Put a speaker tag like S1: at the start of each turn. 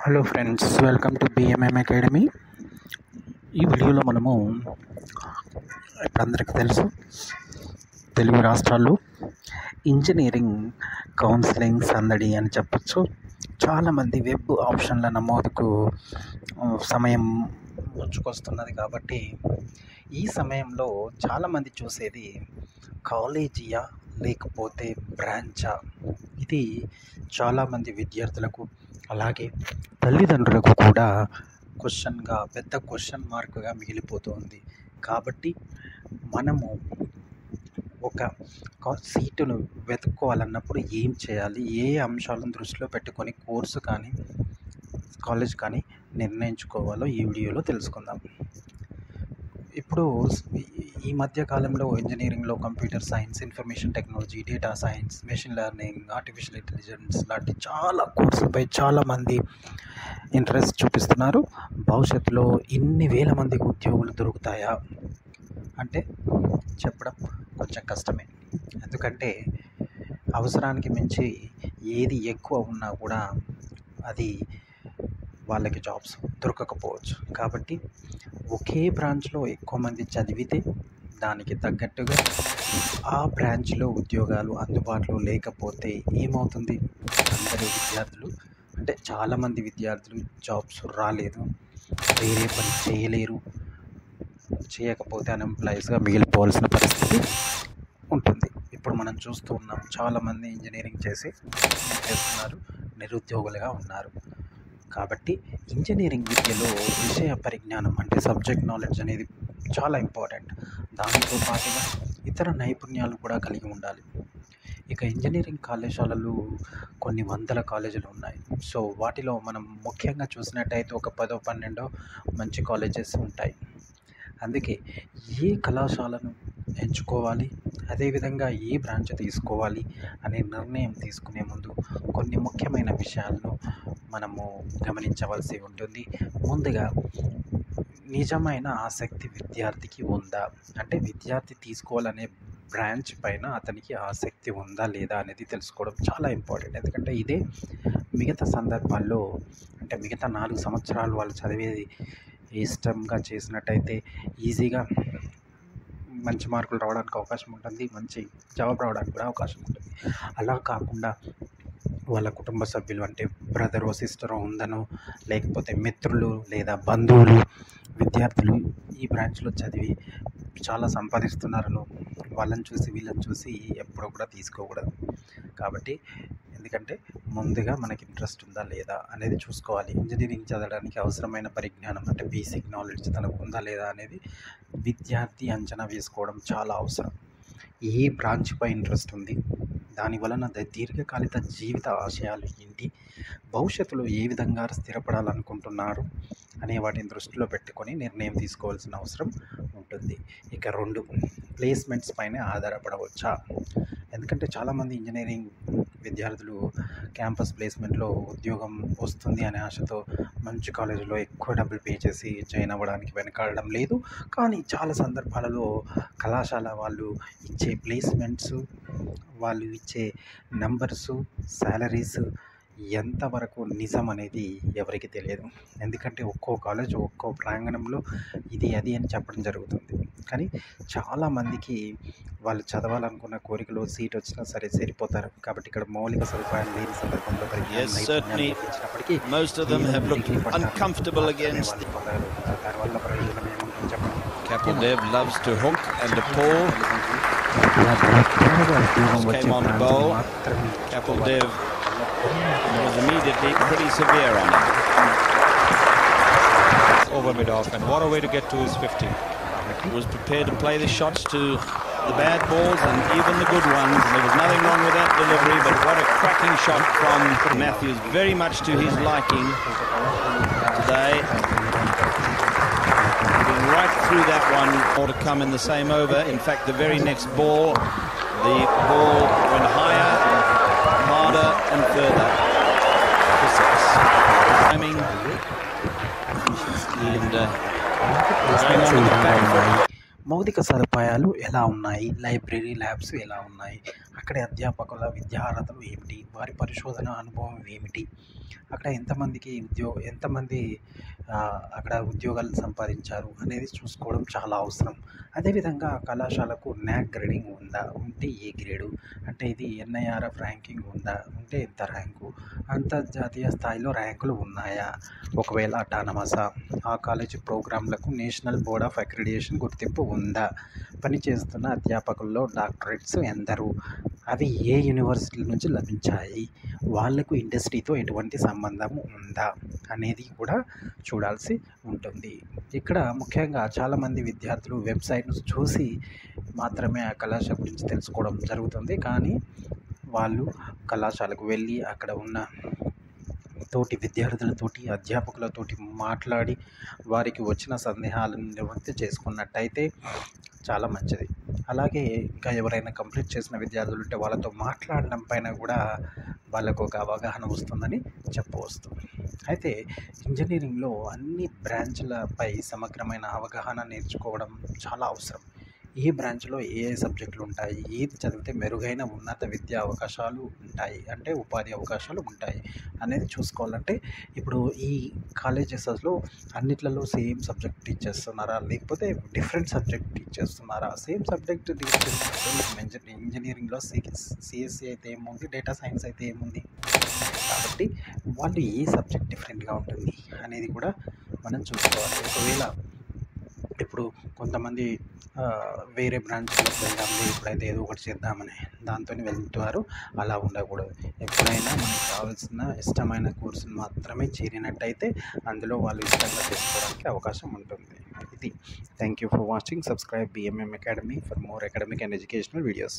S1: Hello friends, welcome to BMM academy. ఈ వీడియోలో మనము ఇప్పుడు అందరికీ తెలుసు, తెలుగు రాష్ట్రాల్లో ఇంజనీరింగ్ కౌన్సిలింగ్ సందడి అని చెప్పచ్చు. చాలామంది వెబ్ ఆప్షన్ల నమోదుకు సమయం ముంచుకొస్తున్నది కాబట్టి ఈ సమయంలో చాలామంది చూసేది కాలేజీయా లేకపోతే బ్రాంచా. ఇది చాలామంది విద్యార్థులకు అలాగే తల్లిదండ్రులకు కూడా పెద్ద క్వశ్చన్ మార్కుగా మిగిలిపోతుంది. కాబట్టి మనము ఒక సీటును వెతుక్కోవాలన్నప్పుడు ఏం చేయాలి, ఏ అంశాలను దృష్టిలో పెట్టుకొని కోర్సు కానీ కాలేజ్ కానీ నిర్ణయించుకోవాలో ఈ వీడియోలో తెలుసుకుందాం. ఇప్పుడు ఈ మధ్య కాలంలో ఇంజనీరింగ్లో computer science, information technology, data science, machine learning, artificial intelligence లాంటి చాలా కోర్సులపై చాలామంది ఇంట్రెస్ట్ చూపిస్తున్నారు. భవిష్యత్తులో ఇన్ని వేల మందికి ఉద్యోగులు దొరుకుతాయా అంటే చెప్పడం కొంచెం కష్టమే. ఎందుకంటే అవసరానికి మించి ఏది ఎక్కువ ఉన్నా కూడా అది వాళ్ళకి జాబ్స్ దొరకకపోవచ్చు. కాబట్టి ఒకే బ్రాంచ్లో ఎక్కువ మంది చదివితే దానికి తగ్గట్టుగా ఆ బ్రాంచ్లో ఉద్యోగాలు అందుబాటులో లేకపోతే ఏమవుతుంది? అందరూ విద్యార్థులు అంటే చాలామంది విద్యార్థులు జాబ్స్ రాలేదు, వేరే పని చేయలేరు, చేయకపోతే అన్ఎంప్లాయీస్గా మిగిలిపోవాల్సిన పరిస్థితి ఉంటుంది. ఇప్పుడు మనం చూస్తూ ఉన్నాం, చాలామంది ఇంజనీరింగ్ చేస్తున్నారు, నిరుద్యోగులుగా ఉన్నారు. కాబట్టి ఇంజనీరింగ్ విద్యలో విషయ పరిజ్ఞానం అంటే సబ్జెక్ట్ నాలెడ్జ్ అనేది చాలా ఇంపార్టెంట్. దానితో పాటుగా ఇతర నైపుణ్యాలు కూడా కలిగి ఉండాలి. ఇక ఇంజనీరింగ్ కళాశాలలు కొన్ని వందల కాలేజీలు ఉన్నాయి. సో వాటిలో మనం ముఖ్యంగా చూసినట్టయితే ఒక 10-12 మంచి కాలేజెస్ ఉంటాయి. అందుకే ఏ కళాశాలను ఎంచుకోవాలి, అదేవిధంగా ఏ బ్రాంచ్ తీసుకోవాలి అనే నిర్ణయం తీసుకునే ముందు కొన్ని ముఖ్యమైన విషయాలను మనము గమనించవలసి ఉంటుంది. ముందుగా నిజమైన ఆసక్తి విద్యార్థికి ఉందా, అంటే విద్యార్థి తీసుకోవాలనే బ్రాంచ్ పైన అతనికి ఆసక్తి ఉందా లేదా అనేది తెలుసుకోవడం చాలా ఇంపార్టెంట్. ఎందుకంటే ఇదే మిగతా సందర్భాల్లో అంటే మిగతా 4 సంవత్సరాలు వాళ్ళు చదివేది ఇష్టంగా చేసినట్టయితే ఈజీగా మంచి మార్కులు రావడానికి అవకాశం ఉంటుంది, మంచి జాబ్ రావడానికి కూడా అవకాశం ఉంటుంది. అలా కాకుండా వాళ్ళ కుటుంబ సభ్యులు అంటే బ్రదరో సిస్టరో ఉందనో, లేకపోతే మిత్రులు లేదా బంధువులు విద్యార్థులు ఈ బ్రాంచ్లో చదివి చాలా సంపాదిస్తున్నారనో వాళ్ళని చూసి వీళ్ళని చూసి ఎప్పుడూ కూడా తీసుకోకూడదు. కాబట్టి ఎందుకంటే ముందుగా మనకి ఇంట్రెస్ట్ ఉందా లేదా అనేది చూసుకోవాలి. ఇంజనీరింగ్ చదవడానికి అవసరమైన పరిజ్ఞానం అంటే బేసిక్ నాలెడ్జ్ తనకు ఉందా లేదా అనేది విద్యార్థి అంచనా వేసుకోవడం చాలా అవసరం. ఏ బ్రాంచ్పై ఇంట్రెస్ట్ ఉంది, దాని వలన దీర్ఘకాలిక జీవిత ఆశయాలు ఏంటి, భవిష్యత్తులో ఏ విధంగా స్థిరపడాలనుకుంటున్నారు అనే వాటిని దృష్టిలో పెట్టుకొని నిర్ణయం తీసుకోవాల్సిన అవసరం ఉంటుంది. ఇక 2 ప్లేస్మెంట్స్ పైన ఆధారపడవచ్చా. ఎందుకంటే చాలామంది ఇంజనీరింగ్ విద్యార్థులు క్యాంపస్ ప్లేస్మెంట్లో ఉద్యోగం వస్తుంది అనే ఆశతో మంచి కాలేజీలో ఎక్కువ డబ్బులు పే చేసి జాయిన్ అవ్వడానికి వెనకాడడం లేదు. కానీ చాలా సందర్భాలలో కళాశాల వాళ్ళు ఇచ్చే ప్లేస్మెంట్స్, వాళ్ళు ఇచ్చే నెంబర్సు, శాలరీస్ ఎంతవరకు నిజం అనేది ఎవరికి తెలియదు. ఎందుకంటే ఒక్కో కాలేజ్ ఒక్కో ప్రాంగణంలో ఇది అది అని చెప్పడం జరుగుతుంది. కానీ చాలామందికి వాళ్ళు చదవాలనుకున్న కోరికలో సీట్ వచ్చినా సరే సరిపోతారు. కాబట్టి ఇక్కడ మౌలిక సదుపాయాలు లేని సందర్భంలో దానివల్ల ప్రయోజనం ఏముంటుంది చెప్పండి.
S2: Captain Dev loves to hook and to pull. Came on to bowl. Captain Dev was immediately pretty severe on him. Over mid-off, and what a way to get to his 50. He was prepared to play the shots to the bad balls and even the good ones. There was nothing wrong with that delivery, but what a cracking shot from Matthews, very much to his liking today. Right through that one, more to come in the same over. In fact, the very next ball, the ball went higher, harder and further for 6. Timing and going on with the back foot.
S1: మౌలిక సదుపాయాలు ఎలా ఉన్నాయి, library labs ఎలా ఉన్నాయి, అక్కడి అధ్యాపకుల విద్యార్హతలు ఏమిటి, వారి పరిశోధన అనుభవం ఏమిటి, అక్కడ ఎంతమంది అక్కడ ఉద్యోగాలు సంపాదించారు అనేది చూసుకోవడం చాలా అవసరం. అదేవిధంగా కళాశాలకు NAAC గ్రేడింగ్ ఉందా, ఉంటే ఏ గ్రేడు, అంటే ఇది NIRF ర్యాంకింగ్ ఉందా, ఉంటే ఎంత ర్యాంకు, అంతర్జాతీయ స్థాయిలో ర్యాంకులు ఉన్నాయా, ఒకవేళ అటానమసా, ఆ కాలేజీ ప్రోగ్రాంలకు నేషనల్ బోర్డ్ ఆఫ్ అక్రిడిటేషన్ గుర్తింపు ఉందా, పనిచేస్తున్న అధ్యాపకుల్లో డాక్టరేట్స్ ఎందరు, అవి ఏ యూనివర్సిటీల నుంచి లభించాయి, వాళ్లకు ఇండస్ట్రీతో ఎటువంటి సంబంధం ఉందా అనేది కూడా చూడాల్సి ఉంటుంది. ఇక్కడ ముఖ్యంగా చాలామంది విద్యార్థులు వెబ్సైట్ను చూసి మాత్రమే ఆ కళాశాల గురించి తెలుసుకోవడం జరుగుతుంది. కానీ వాళ్ళు కళాశాలకు వెళ్ళి అక్కడ ఉన్న తోటి విద్యార్థులతోటి, అధ్యాపకులతోటి మాట్లాడి వారికి వచ్చిన సందేహాలను నివృత్తి చేసుకున్నట్టయితే చాలా మంచిది. అలాగే ఇంకా ఎవరైనా కంప్లీట్ చేసిన విద్యార్థులు ఉంటే వాళ్ళతో మాట్లాడడం పైన కూడా వాళ్ళకు ఒక అవగాహన వస్తుందని చెప్పవచ్చు. అయితే ఇంజనీరింగ్లో అన్ని బ్రాంచ్లపై సమగ్రమైన అవగాహన నేర్చుకోవడం చాలా అవసరం. ఏ బ్రాంచ్లో ఏ సబ్జెక్టులు ఉంటాయి, ఏది చదివితే మెరుగైన ఉన్నత విద్యా అవకాశాలు ఉంటాయి, అంటే ఉపాధి అవకాశాలు ఉంటాయి అనేది చూసుకోవాలంటే ఇప్పుడు ఈ కాలేజెస్లో అన్నిట్లలో సేమ్ సబ్జెక్ట్ టీచ్ చేస్తున్నారా, లేకపోతే డిఫరెంట్ సబ్జెక్ట్ టీచ్ చేస్తున్నారా, సేమ్ సబ్జెక్ట్ టీచ్ చేస్తున్నారు. ఇంజనీరింగ్లో CSE అయితే ఏముంది, డేటా సైన్స్ అయితే ఏముంది, కాబట్టి వాళ్ళు ఏ సబ్జెక్ట్ డిఫరెంట్గా ఉంటుంది అనేది కూడా మనం చూసుకోవాలి. ఒకవేళ ఇప్పుడు కొంతమంది వేరే బ్రాంచ్లోకి వెళ్దాంలే, ఇప్పుడైతే ఏదో ఒకటి చేద్దామని దాంతో వెళ్తారు. అలా ఉండకూడదు. ఎప్పుడైనా మనకు కావాల్సిన ఇష్టమైన కోర్సును మాత్రమే చేరినట్టయితే అందులో వాళ్ళు ఇష్టంగా చేసుకోవడానికి అవకాశం ఉంటుంది. ఇది. Thank you for watching. Subscribe BMM Academy for more academic and educational videos.